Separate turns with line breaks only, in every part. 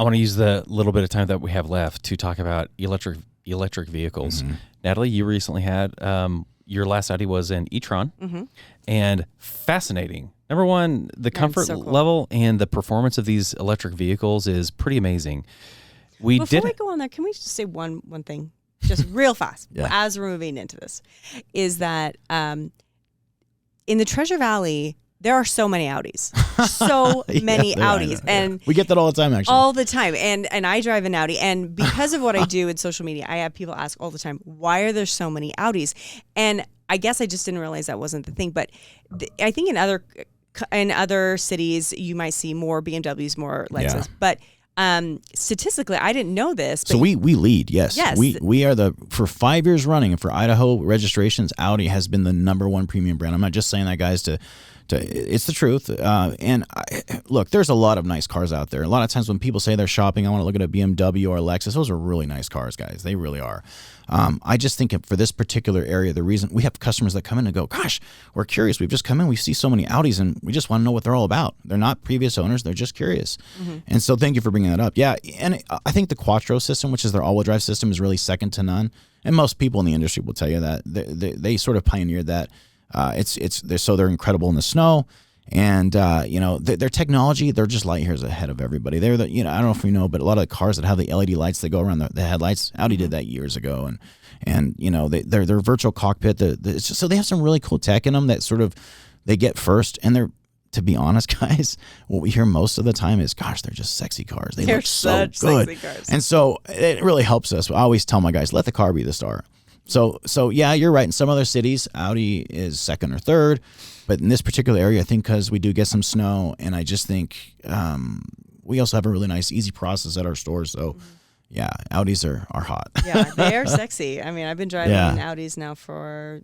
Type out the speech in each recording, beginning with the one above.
I want to use the little bit of time that we have left to talk about electric vehicles. Mm-hmm. Natalie, you recently had your last Audi was an e-tron, and fascinating. Number one, the comfort level and the performance of these electric vehicles is pretty amazing.
Before we go on there, can we just say one thing, just real fast, as we're moving into this, is that in the Treasure Valley, there are so many Audis, many Audis, and
we get that all the time, actually.
All the time, and I drive an Audi, and because of what I do in social media, I have people ask all the time, why are there so many Audis? And I guess I just didn't realize that wasn't the thing, but I think in other cities you might see more BMWs, more Lexus, but statistically, I didn't know this. But
so we lead, yes. We are for 5 years running, and for Idaho registrations, Audi has been the #1 premium brand. I'm not just saying that, guys, it's the truth. Look, there's a lot of nice cars out there. A lot of times when people say they're shopping, I want to look at a BMW or a Lexus. Those are really nice cars, guys. They really are. I just think for this particular area, the reason we have customers that come in and go, gosh, we're curious. We've just come in. We see so many Audis, and we just want to know what they're all about. They're not previous owners. They're just curious. And so thank you for bringing that up. Yeah, and I think the Quattro system, which is their all-wheel drive system, is really second to none. And most people in the industry will tell you that. They sort of pioneered that. They're incredible in the snow, and their technology, they're just light years ahead of everybody. They're I don't know if you know, but a lot of the cars that have the LED lights that go around the headlights, Audi did that years ago, and their virtual cockpit, so they have some really cool tech in them that sort of they get first, and they're, to be honest, guys, what we hear most of the time is, gosh, they're just sexy cars. They're look so good, sexy cars. And so it really helps us. I always tell my guys, let the car be the star. So yeah, you're right. In some other cities, Audi is second or third, but in this particular area, I think because we do get some snow, and I just think we also have a really nice, easy process at our stores. So yeah, Audis are hot.
Yeah, they are sexy. I mean, I've been driving Audis now for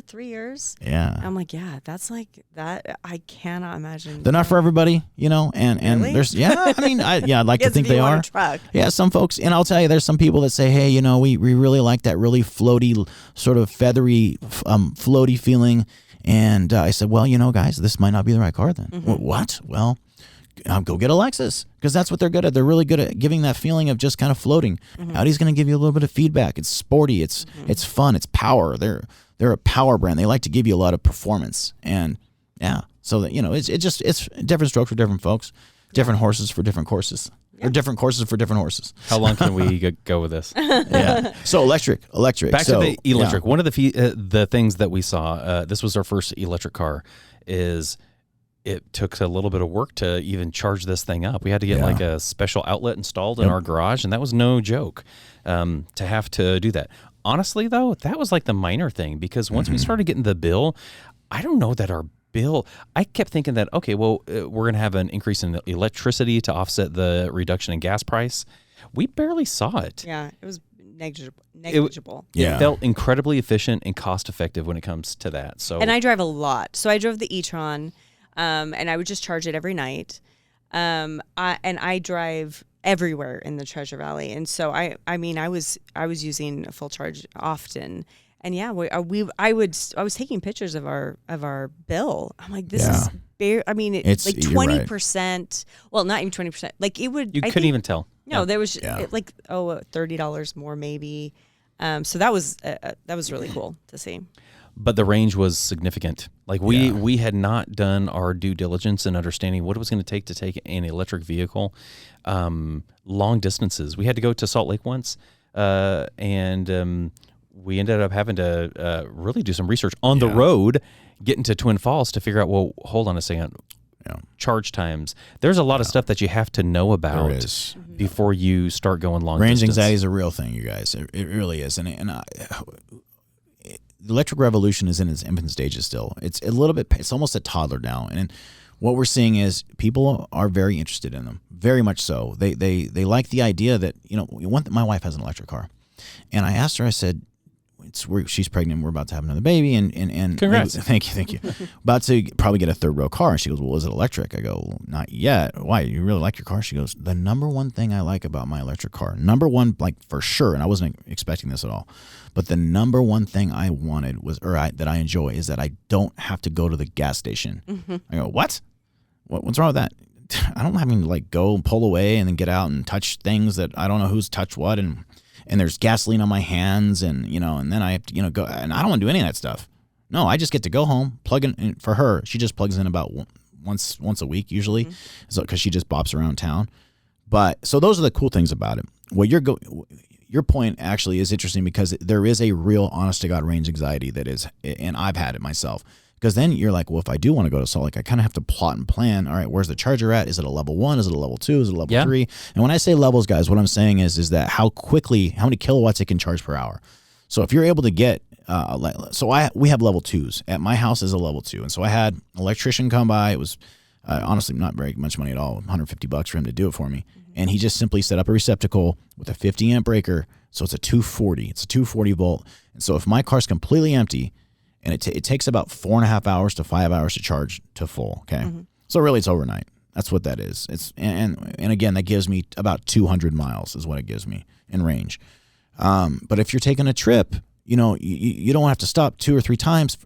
3 years.
Yeah.
I'm like, that's like that. I cannot imagine.
They're not for everybody, and
really?
there's, I'd like to think they are.
Truck.
Yeah, some folks, and I'll tell you, there's some people that say, hey, we really like that really floaty, sort of feathery, floaty feeling. And I said, well, guys, this might not be the right car then. What? Well, go get a Lexus, because that's what they're good at. They're really good at giving that feeling of just kind of floating. Audi's going to give you a little bit of feedback. It's sporty. It's fun. It's power. They're a power brand. They like to give you a lot of performance. And yeah, so that, it's different strokes for different folks, different horses for different courses. Or different courses for different horses.
How long can we go with this?
Yeah. So electric.
Back to the electric. Yeah. One of the things that we saw, this was our first electric car, is it took a little bit of work to even charge this thing up. We had to get like a special outlet installed in our garage, and that was no joke to have to do that. Honestly, though, that was like the minor thing, because once we started getting the bill, I don't know that our bill, I kept thinking that, okay, well, we're going to have an increase in electricity to offset the reduction in gas price. We barely saw it.
Yeah, it was negligible.
It felt incredibly efficient and cost effective when it comes to that. So,
and I drive a lot. So I drove the e-tron, and I would just charge it every night. And I drive everywhere in the Treasure Valley, and so I was using a full charge often. And yeah, I was taking pictures of our bill. I'm like, this is bare. I mean, it's like 20%. Well, not even 20%. Like it would.
You couldn't even tell.
No, there was like $30 more maybe. So that was really cool to see.
But the range was significant. Like we had not done our due diligence in understanding what it was going to take an electric vehicle long distances. We had to go to Salt Lake once, and we ended up having to really do some research on the road, getting to Twin Falls to figure out, well, hold on a second, charge times. There's a lot of stuff that you have to know about before you start going long
Range
distance.
anxiety is a real thing, you guys. It really is. And the electric revolution is in its infant stages still. It's a little bit, it's almost a toddler now. And what we're seeing is people are very interested in them, very much so. They like the idea that, my wife has an electric car. And I asked her, I said, she's pregnant. We're about to have another baby, and
congrats.
Thank you. About to probably get a third row car. And she goes, well, is it electric? I go, well, not yet. Why? You really like your car? She goes, the number one thing I like about my electric car, number one, like for sure, and I wasn't expecting this at all, but the number one thing I wanted that I enjoy is that I don't have to go to the gas station. I go, what's wrong with that? I don't having to like go and pull away and then get out and touch things that I don't know who's touched what, and there's gasoline on my hands, and and then I have to go, and I don't want to do any of that stuff. No, I just get to go home, plug in. For her, she just plugs in about once a week usually, so because she just bops around town. But so those are the cool things about it. Well, your point actually is interesting because there is a real honest to God range anxiety that is, and I've had it myself. Because then you're like, well, if I do want to go to Salt Lake, I kind of have to plot and plan. All right, where's the charger at? Is it a level 1? Is it a level 2? Is it a level 3? And when I say levels, guys, what I'm saying is that how many kilowatts it can charge per hour. So if you're able to get, we have level 2s. At my house is a level 2. And so I had an electrician come by. It was honestly not very much money at all, $150 for him to do it for me. And he just simply set up a receptacle with a 50 amp breaker. So it's a 240. It's a 240 volt. And so if my car's completely empty, and it takes about 4.5 hours to 5 hours to charge to full. Okay, so really it's overnight. That's what that is. It's and again, that gives me about 200 miles is what it gives me in range. But if you're taking a trip, you don't have to stop 2 or 3 times.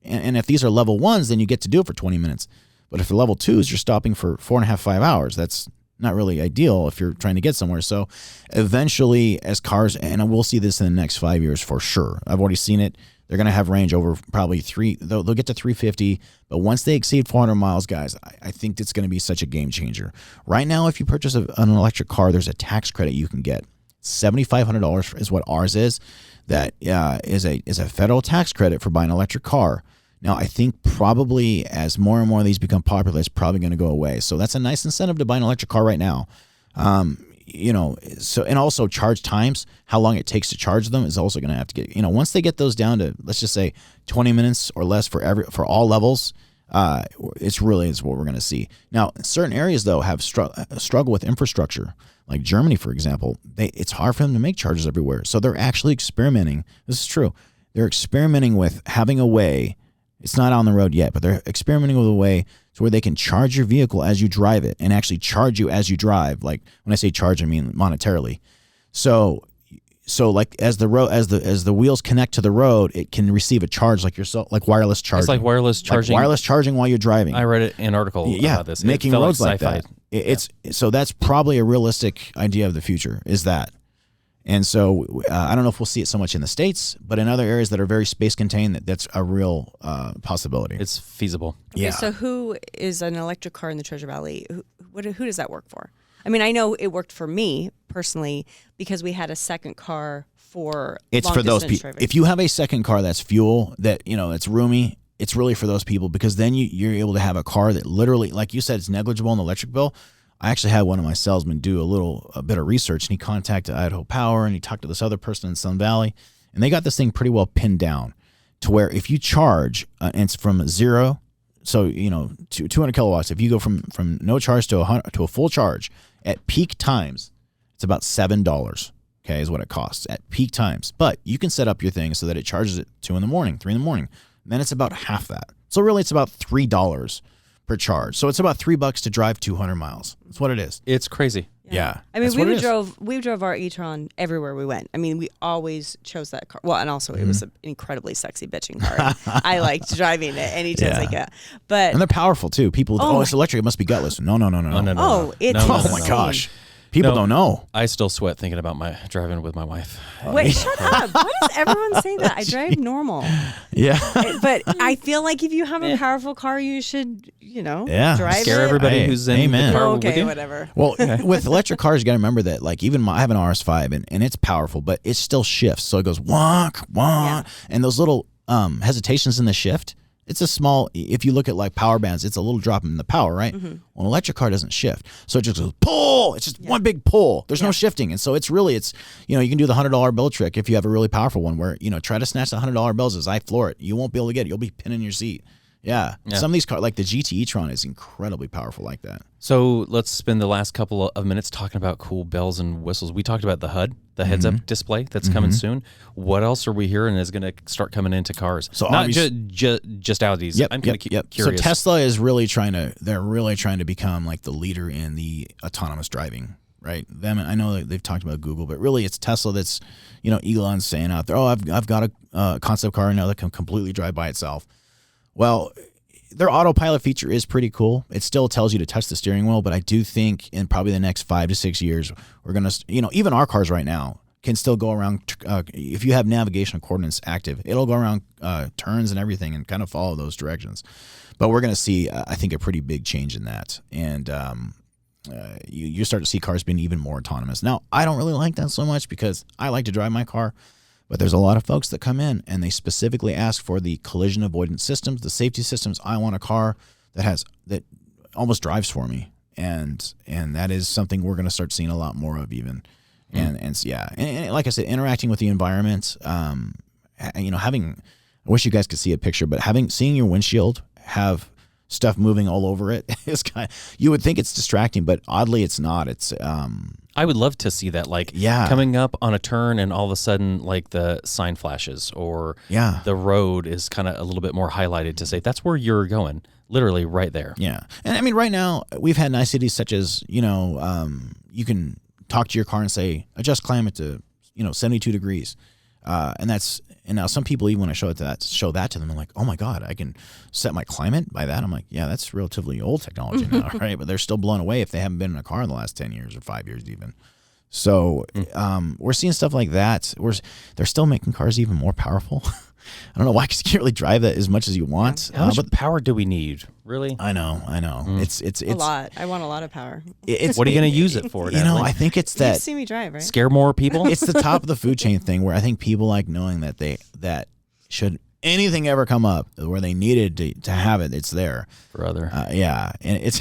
And if these are level 1s, then you get to do it for 20 minutes. But if they're level 2s, you're stopping for 4.5, 5 hours. That's not really ideal if you're trying to get somewhere. So eventually, as cars, and we'll see this in the next 5 years for sure. I've already seen it. They're going to have range over probably they'll get to 350, but once they exceed 400 miles, guys, I think it's going to be such a game changer. Right now, if you purchase an electric car, there's a tax credit you can get. $7,500 is what ours is. That is a federal tax credit for buying an electric car. Now, I think probably as more and more of these become popular, it's probably going to go away. So that's a nice incentive to buy an electric car right now. So, and also charge times, how long it takes to charge them is also going to have to get, once they get those down to, let's just say 20 minutes or less for all levels, it's what we're going to see. Now, certain areas though have struggle with infrastructure, like Germany, for example. It's hard for them to make chargers everywhere. So they're actually experimenting. This is true. They're experimenting with having a way. It's not on the road yet, but they're experimenting with a way to where they can charge your vehicle as you drive it and actually charge you as you drive. Like when I say charge, I mean monetarily. So like as the wheels connect to the road, it can receive a charge like wireless charging.
It's like wireless charging.
Like wireless charging while you're driving.
I read an article about this.
Making roads like that. So that's probably a realistic idea of the future. Is that. And so I don't know if we'll see it so much in the States, but in other areas that are very space contained, that's a real possibility.
It's feasible.
Okay,
Yeah.
So who is an electric car in the Treasure Valley? Who does that work for? I mean, I know it worked for me personally because we had a second car for
It's
long
for those
distance
people.
driving.
If you have a second car that's fuel, that's roomy, it's really for those people because then you're able to have a car that literally, like you said, it's negligible in the electric bill. I actually had one of my salesmen do a bit of research, and he contacted Idaho Power, and he talked to this other person in Sun Valley, and they got this thing pretty well pinned down to where if you charge, and it's from 0, so 200 kilowatts. If you go from no charge to a full charge at peak times, it's about $7. Okay, is what it costs at peak times. But you can set up your thing so that it charges at 2 in the morning, 3 in the morning. And then it's about half that. So really, it's about $3 per charge. So it's about $3 to drive 200 miles. That's what it is.
It's crazy.
Yeah.
I mean, we drove our e-tron everywhere we went. I mean, we always chose that car. Well, and also it was an incredibly sexy bitching car. I liked driving it any chance I get. But
and they're powerful too. People, it's electric. It must be gutless. No.
Oh, it's
oh my gosh. People don't know.
I still sweat thinking about my driving with my wife.
Wait, shut up. Why does everyone say that? I drive normal.
Yeah.
But I feel like if you have a powerful car, you should, drive
Scare
it.
everybody who's in the car with
Okay,
you.
whatever.
Well, with electric cars, you got to remember that, like, even I have an RS5 and it's powerful, but it still shifts. So it goes wonk. And those little hesitations in the shift, it's a small, if you look at like power bands, it's a little drop in the power, right? Mm-hmm. Well, an electric car doesn't shift. So it just goes pull. It's just one big pull. There's no shifting. And so it's you can do the $100 bill trick if you have a really powerful one where, try to snatch the $100 bills as I floor it. You won't be able to get it. You'll be pinning your seat. Yeah. Some of these cars, like the GT e-tron is incredibly powerful like that.
So let's spend the last couple of minutes talking about cool bells and whistles. We talked about the HUD, the heads-up display that's coming soon. What else are we hearing is going to start coming into cars? So not just Audis.
Yep,
I'm kind of curious.
So Tesla is really trying to become like the leader in the autonomous driving, right? I know they've talked about Google, but really it's Tesla that's, Elon's saying out there, I've got a concept car now that can completely drive by itself. Well, their autopilot feature is pretty cool. It still tells you to touch the steering wheel, but I do think in probably the next 5 to 6 years, we're going to, even our cars right now can still go around. If you have navigational coordinates active, it'll go around turns and everything and kind of follow those directions. But we're going to see, I think, a pretty big change in that. And you start to see cars being even more autonomous. Now, I don't really like that so much because I like to drive my car. But there's a lot of folks that come in and they specifically ask for the collision avoidance systems, the safety systems. I want a car that almost drives for me, and that is something we're going to start seeing a lot more of even. And like I said, interacting with the environment. I wish you guys could see a picture, but seeing your windshield have stuff moving all over it is you would think it's distracting, but oddly it's not. It's
I would love to see that, coming up on a turn and all of a sudden the sign flashes or the road is kind of a little bit more highlighted to say that's where you're going, literally right there.
Yeah. And I mean, right now we've had niceties such as, you can talk to your car and say, adjust climate to, 72 degrees. And now some people, even when I show that to them, I'm like, oh my God, I can set my climate by that. I'm like, yeah, that's relatively old technology now, right? But they're still blown away if they haven't been in a car in the last 10 years or 5 years even. So we're seeing stuff like that. They're still making cars even more powerful. I don't know why, because you can't really drive that as much as you want.
How much power do we need? Really?
I know. It's
a lot. I want a lot of power.
What are you going to use it for, Natalie?
I think it's that.
You see me drive, right?
Scare more people?
It's the top of the food chain thing where I think people like knowing that should anything ever come up where they needed to have it, it's there.
Brother.
And it's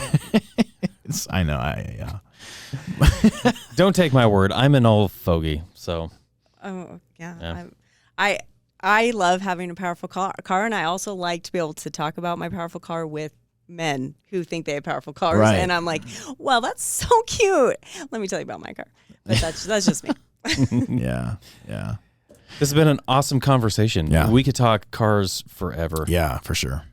I know. Yeah.
Don't take my word. I'm an old fogey, so.
Oh, yeah. I love having a powerful car, and I also like to be able to talk about my powerful car with men who think they have powerful cars,
right.
And I'm like, well, that's so cute. Let me tell you about my car, but that's just me.
Yeah.
This has been an awesome conversation.
Yeah.
We could talk cars forever.
Yeah, for sure.